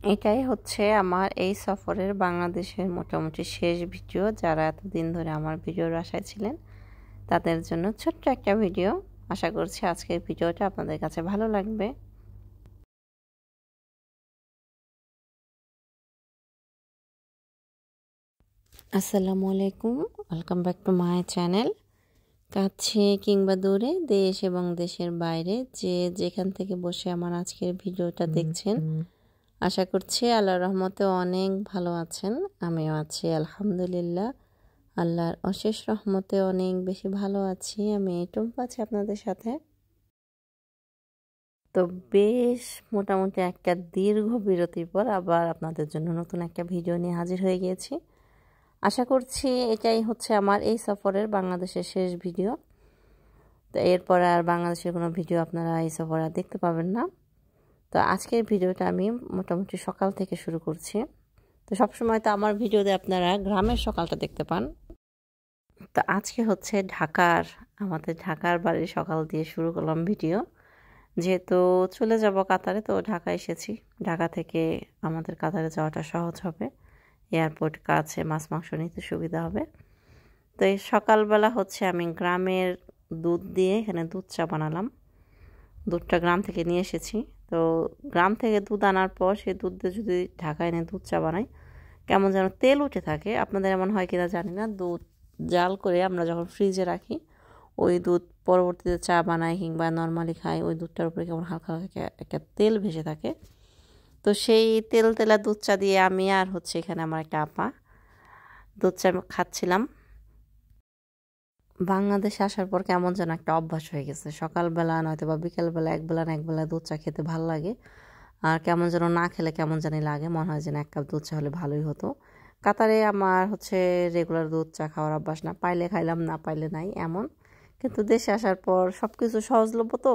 এটাই হচ্ছে আমার এই সফরের বাংলাদেশের মোটামুটি শেষ ভিডিও। যারা এতদিন ধরে আমার ভিডিওর আশায় ছিলেন তাদের জন্য ছোট্ট একটা ভিডিও। আশা করছি আজকের ভিডিওটা আপনাদের কাছে ভালো লাগবে। আসসালামু আলাইকুম, welcome back to my channel. কাছে কিংবা দূরে, দেশ এবং দেশের বাইরে যে যেখান থেকে বসে আমার আজকের ভিডিওটা দেখছেন, আশা করছি আল্লাহর রহমতে অনেক ভালো আছেন। আমিও আছি আলহামদুলিল্লাহ। আল্লাহর অশেষ রহমতে অনেক বেশি ভালো আছি। আমি টুম্পা আছি আপনাদের সাথে। তো বেশ মোটামুটি একটা দীর্ঘ বিরতির পর আবার আপনাদের জন্য নতুন একটা ভিডিও নিয়ে হাজির হয়ে গিয়েছি। আশা করছি এটাই হচ্ছে আমার এই সফরের বাংলাদেশের শেষ ভিডিও। তো এরপর আর বাংলাদেশের কোনো ভিডিও আপনারা এই সফরে আর দেখতে পাবেন না। তো আজকের ভিডিওটা আমি মোটামুটি সকাল থেকে শুরু করছি। তো সবসময় তো আমার ভিডিওতে আপনারা গ্রামের সকালটা দেখতে পান। তো আজকে হচ্ছে আমাদের ঢাকার বাড়ির সকাল দিয়ে শুরু করলাম ভিডিও। যেহেতু চলে যাব কাতারে, তো ঢাকা এসেছি। ঢাকা থেকে আমাদের কাতারে যাওয়াটা সহজ হবে, এয়ারপোর্ট কাছে, মাছ মাংস নিতে সুবিধা হবে। তো এই সকালবেলা হচ্ছে আমি গ্রামের দুধ দিয়ে এখানে দুধ চা বানালাম। দুধটা গ্রাম থেকে নিয়ে এসেছি। তো গ্রাম থেকে দুধ আনার পর সেই দুধ দিয়ে যদি ঢাকায় এনে দুধ চা বানাই, কেমন যেন তেল উঠে থাকে। আপনাদের এমন হয় কিনা জানি না। দুধ জাল করে আমরা যখন ফ্রিজে রাখি, ওই দুধ পরবর্তীতে চা বানাই কিংবা নর্মালি খাই, ওই দুধটার উপরে কেমন হালকা হালকা একটা তেল ভেসে থাকে। তো সেই তেলা দুধ চা দিয়ে আমি আর হচ্ছে এখানে আমার একটা আপা দুধ চা খাচ্ছিলাম। বাংলাদেশে আসার পর কেমন যেন একটা অভ্যাস হয়ে গেছে, সকালবেলা নয়তো বা বিকেলবেলা একবেলা না একবেলা দুধ চা খেতে ভালো লাগে। আর কেমন যেন না খেলে কেমন জানি লাগে, মনে হয় যেন এক কাপ দুধ চা হলে ভালোই হতো। কাতারে আমার হচ্ছে রেগুলার দুধ চা খাওয়ার অভ্যাস না, পাইলে খাইলাম না পাইলে নাই এমন। কিন্তু দেশে আসার পর সব কিছু সহজলভ্য, তো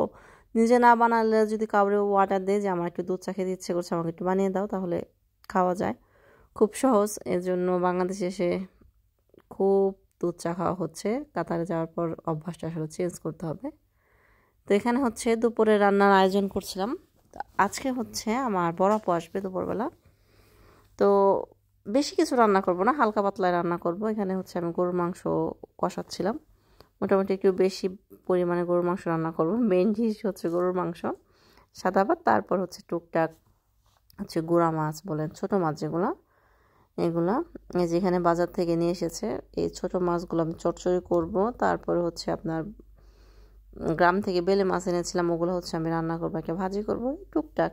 নিজে না বানালে যদি কাউরে অর্ডার দেয় যে আমার একটু দুধ চা খেতে ইচ্ছে করছে, আমাকে একটু বানিয়ে দাও, তাহলে খাওয়া যায়, খুব সহজ। এর জন্য বাংলাদেশে এসে খুব দুধ চা খাওয়া হচ্ছে। কাতারে যাওয়ার পর অভ্যাসটা আসলে চেঞ্জ করতে হবে। তো এখানে হচ্ছে দুপুরে রান্নার আয়োজন করছিলাম। তো আজকে হচ্ছে আমার বড় আপু আসবে দুপুরবেলা। তো বেশি কিছু রান্না করব না, হালকা পাতলা রান্না করব। এখানে হচ্ছে আমি গরুর মাংস কষাচ্ছিলাম। মোটামুটি একটু বেশি পরিমাণে গরুর মাংস রান্না করব। মেইন ডিশ হচ্ছে গরুর মাংস, সাদা ভাত, তারপর হচ্ছে টুকটাক হচ্ছে গুঁড়া মাছ বলেন, ছোট মাছ যেগুলো, এগুলা এই যেখানে বাজার থেকে নিয়ে এসেছে। এই ছোট মাছগুলো আমি চচ্চড়ি করব। তারপরে হচ্ছে আপনার গ্রাম থেকে বেলে মাছ এনেছিলাম, ওগুলো হচ্ছে আমি রান্না করবো, একটা ভাজি করব টুকটাক।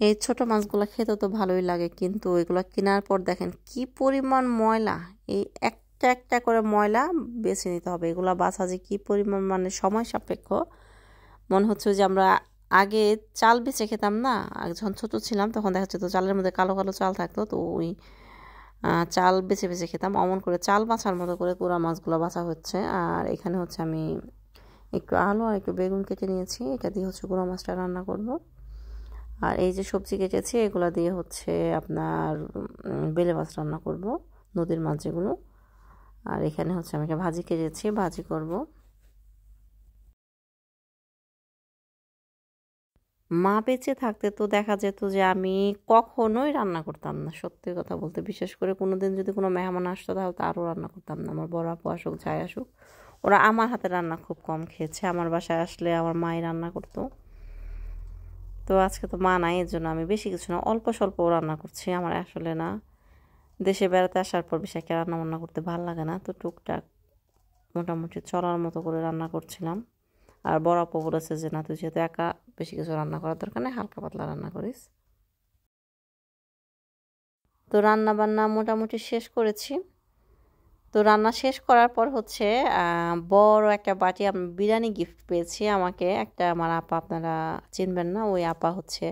এই ছোট মাছগুলো খেতে তো ভালোই লাগে, কিন্তু এগুলো কেনার পর দেখেন কি পরিমাণ ময়লা। এই একটা একটা করে ময়লা বেছে নিতে হবে। এগুলো বাছা যে কি পরিমাণ মানে সময় সাপেক্ষ। মনে হচ্ছে যে আমরা আগে চাল বেছে খেতাম না, যখন ছোটো ছিলাম তখন দেখা যেত চালের মধ্যে কালো কালো চাল থাকতো, তো ওই চাল বেছে বেছে খেতাম। অমন করে চাল বাছার মতো করে পুরা মাছগুলো বাছা হচ্ছে। আর এখানে হচ্ছে আমি একটু আলু আর একটু বেগুন কেটে নিয়েছি, এটা দিয়ে হচ্ছে গুঁড়া মাছটা রান্না করব। আর এই যে সবজি কেটেছি এগুলো দিয়ে হচ্ছে আপনার বেলে মাছ রান্না করব, নদীর মাছ যেগুলো। আর এখানে হচ্ছে আমি একটা ভাজি কেটেছি, ভাজি করব। মা বেঁচে থাকতে তো দেখা যেত যে আমি কখনোই রান্না করতাম না, সত্যি কথা বলতে। বিশেষ করে কোনোদিন যদি কোনো মেহমান আসতো তাহলে তো আরও রান্না করতাম না। আমার বড় আপু আসুক যাই আসুক, ওরা আমার হাতে রান্না খুব কম খেয়েছে। আমার বাসায় আসলে আমার মাই রান্না করতো। তো আজকে তো মা নাই, এর জন্য আমি বেশি কিছু না, অল্প স্বল্প রান্না করছি। আমার আসলে না, দেশে বেড়াতে আসার পর বেশি একটা রান্না বান্না করতে ভালো লাগে না, তো টুকটাক মোটামুটি চলার মতো করে রান্না করছিলাম। আর বড় আপু বলেছে যে না, তুই যেহেতু একা, বেশি কিছু রান্না করার দরকার নেই, হালকা পাতলা রান্না করিস। তো রান্না বান্না মোটামুটি শেষ করেছি। তো রান্না শেষ করার পর হচ্ছে বড় একটা বাটি আমি বিরিয়ানি গিফট পেয়েছি। আমাকে একটা আমার আপা, আপনারা চিনবেন না, ওই আপা হচ্ছে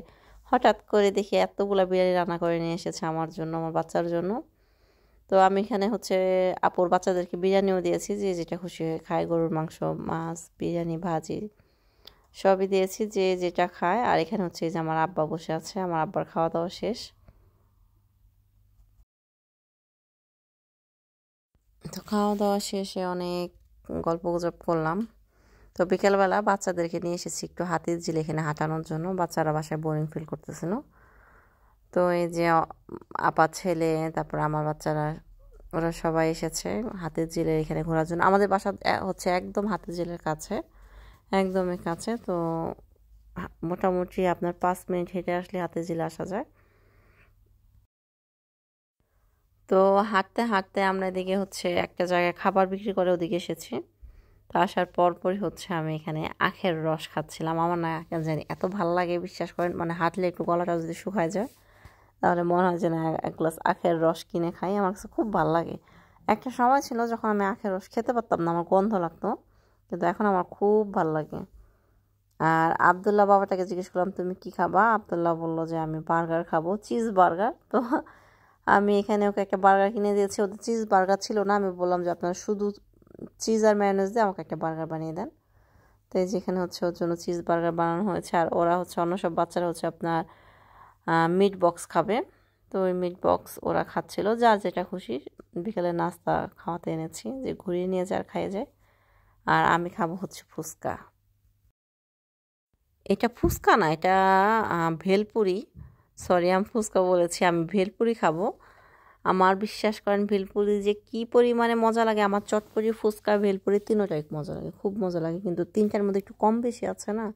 হঠাৎ করে দেখি এতগুলা বিরিয়ানি রান্না করে নিয়ে এসেছে আমার জন্য, আমার বাচ্চার জন্য। তো আমি এখানে হচ্ছে আপুর বাচ্চাদেরকে বিরিয়ানিও দিয়েছি, যে যেটা খুশি হয়ে খায়, গরুর মাংস, মাছ, বিরিয়ানি, ভাজি সবই দিয়েছি যে যেটা খায়। আর এখানে হচ্ছে এই যে আমার আব্বা বসে আছে, আমার আব্বার খাওয়া দাওয়া শেষ। তো খাওয়া দাওয়া শেষে অনেক গল্প গুজব করলাম। তো বিকেলবেলা বাচ্চাদেরকে নিয়ে এসেছি একটু হাতিরঝিল এখানে হাঁটানোর জন্য, বাচ্চারা বাসায় বোরিং ফিল করতেছিল। তো এই যে আপা ছেলে, তারপর আমার বাচ্চারা, ওরা সবাই এসেছে হাতিরঝিলের এখানে ঘোরার জন্য। আমাদের বাসা হচ্ছে একদম হাতিরঝিলের কাছে, একদমই কাছে। তো মোটামুটি আপনার 5 মিনিট হেঁটে আসলে হাতিরঝিলে আসা যায়। তো হাঁটতে হাঁটতে আমরা এদিকে হচ্ছে একটা জায়গায় খাবার বিক্রি করে ওদিকে এসেছি। তো আসার পরপরই হচ্ছে আমি এখানে আখের রস খাচ্ছিলাম। আমার না কেন জানি এত ভালো লাগে, বিশ্বাস করেন, মানে হাঁটলে একটু গলাটা যদি শুকায় যায় তাহলে মনে হয় যে না এক গ্লাস আখের রস কিনে খাই, আমার কাছে খুব ভালো লাগে। একটা সময় ছিল যখন আমি আখের রস খেতে পারতাম না, আমার গন্ধ লাগতো, কিন্তু এখন আমার খুব ভালো লাগে। আর আবদুল্লাহ বাবাটাকে জিজ্ঞেস করলাম তুমি কি খাবা, আবদুল্লাহ বললো যে আমি বার্গার খাবো, চিজ বার্গার। তো আমি এখানে ওকে একটা বার্গার কিনে দিয়েছি, ওদের চিজ বার্গার ছিল না। আমি বললাম যে আপনারা শুধু চিজ আর ম্যায়োনেজ দিয়ে আমাকে একটা বার্গার বানিয়ে দেন। তো এই যেখানে হচ্ছে ওর জন্য চিজ বার্গার বানানো হয়েছে। আর ওরা হচ্ছে অন্য সব বাচ্চারা হচ্ছে আপনার মিট বক্স খাবে। তো ওই মিট বক্স ওরা খাচ্ছিল, যার যেটা খুশি। বিকেলে নাস্তা খাওয়াতে এনেছি, যে ঘুরিয়ে নিয়ে যায় আর খাইয়ে যায়। আর আমি খাবো হচ্ছে ফুচকা। এটা ফুচকা না, এটা ভেলপুরি। সরি, আমি ফুচকা বলেছি, আমি ভেলপুরি খাবো। আমার বিশ্বাস করেন ভেলপুরি যে কি পরিমাণে মজা লাগে, আমার চটপটি ফুচকা ভেলপুরি তিনোটাই মজা লাগে, খুব মজা লাগে। কিন্তু তিনটার মধ্যে একটু কম বেশি আছে না,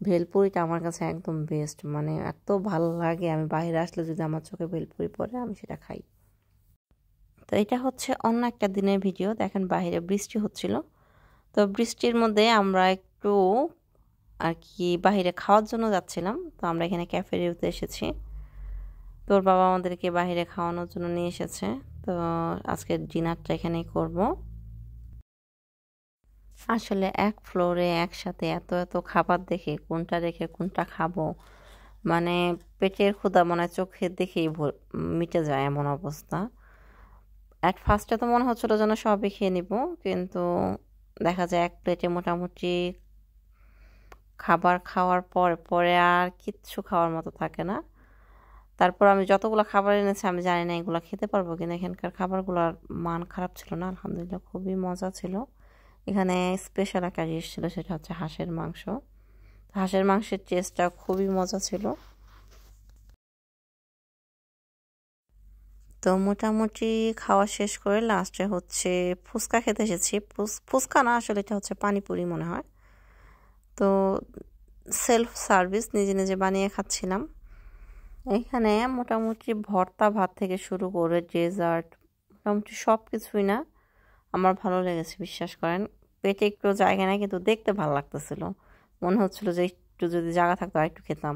ভেলপুরিটা আমার কাছে একদম বেস্ট, মানে এত ভালো লাগে। আমি বাইরে আসলে যদি আমার চোখে ভেলপুরি পড়ে আমি সেটা খাই। তো এটা হচ্ছে অন্য একটা দিনের ভিডিও। দেখেন বাইরে বৃষ্টি হচ্ছিল, তো বৃষ্টির মধ্যে আমরা একটু আর কি বাইরে খাওয়ার জন্য যাচ্ছিলাম। তো আমরা এখানে ক্যাফেরিয়াতে এসেছি, তোর বাবা আমাদেরকে বাইরে খাওয়ানোর জন্য নিয়ে এসেছে। তো আজকে ডিনারটা এখানেই করব। আসলে এক ফ্লোরে একসাথে এত এত খাবার দেখে কোনটা রেখে কোনটা খাবো, মানে পেটের ক্ষুধা মনে হয় চোখে দেখেই মিটে যায় এমন অবস্থা। অ্যাট ফার্স্টে তো মনে হচ্ছিল যেন সবই খেয়ে নিব, কিন্তু দেখা যায় এক প্লেটে মোটামুটি খাবার খাওয়ার পরে পরে আর কিচ্ছু খাওয়ার মতো থাকে না। তারপর আমি যতগুলো খাবার এনেছি আমি জানি না এগুলো খেতে পারবো কিনা। এখানকার খাবারগুলোর মান খারাপ ছিল না, আলহামদুলিল্লাহ খুবই মজা ছিল। এখানে স্পেশাল একটা ডিশ ছিল, সেটা হচ্ছে হাঁসের মাংস। হাঁসের মাংসের টেস্টটা খুবই মজা ছিল। তো মোটামুটি খাওয়া শেষ করে লাস্টে হচ্ছে ফুচকা খেতে এসেছি। ফুচকা না, আসলে এটা হচ্ছে পানিপুরি মনে হয়। তো সেলফ সার্ভিস, নিজে নিজে বানিয়ে খাচ্ছিলাম। এখানে মোটামুটি ভর্তা ভাত থেকে শুরু করে ডেজার্ট, মোটামুটি সব কিছুই না আমার ভালো লেগেছে, বিশ্বাস করেন। পেটে একটু জায়গা নেই, কিন্তু দেখতে ভালো লাগতেছিল, মনে হচ্ছিল যে একটু যদি জায়গা থাকতো আর একটু খেতাম।